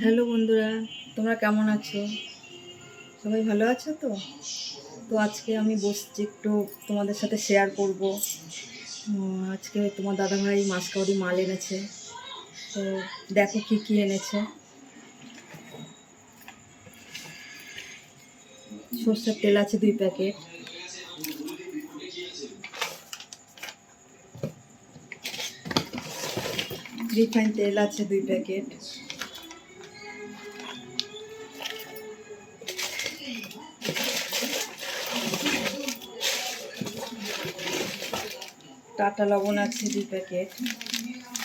Hello বন্ধুরা, তোমরা কেমন আছো? সবাই ভালো আছো তো? তো আজকে আমি বসছি একটু তোমাদের সাথে শেয়ার করব। আজকে তোমার দাদাভাই মাসকাবারি মাল এনেছে। তো দেখো কি কি এনেছে। সর্ষের তেল আছে 2 প্যাকেট, রিফাইন তেল আছে 2 প্যাকেট, টাটা লবণ আছে 2 প্যাকেট।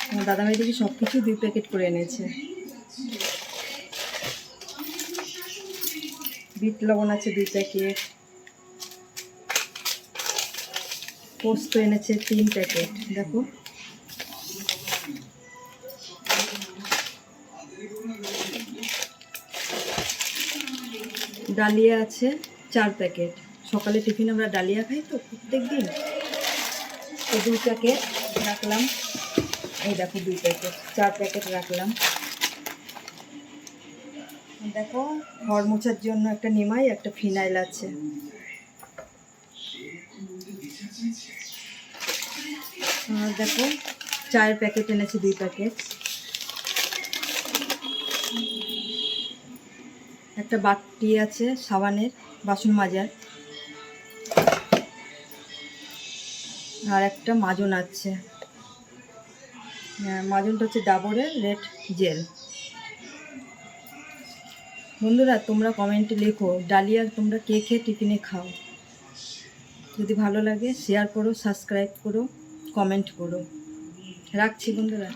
আমার দাদাভাই দেখি সব কিছু 2 প্যাকেট করে এনেছে। বিট লবণ আছে 2 প্যাকেট, পোস্ত এনেছে 3 প্যাকেট। দেখো, ডালিয়া আছে 4 প্যাকেট। সকালে টিফিন আমরা ডালিয়া খাই তো প্রত্যেক দিন। তো 2 প্যাকেট রাখলাম। এই দেখো 2 প্যাকেট, 4 প্যাকেট রাখলাম। দেখো, ঘর মোছার জন্য একটা নিমাই, একটা ফিনাইল আছে। আর দেখো, চায়ের প্যাকেট এনেছে 2 প্যাকেট। একটা বাটি আছে সাবানের, বাসন মাজার। আর একটা মাজন আছে, মাজনটা হচ্ছে ডাবরের রেড জেল। বন্ধুরা, তোমরা কমেন্টে লেখো ডালিয়া তোমরা কে খেয়ে টিফিনে খাও। যদি ভালো লাগে শেয়ার করো, সাবস্ক্রাইব করো, কমেন্ট করো। রাখছি বন্ধুরা।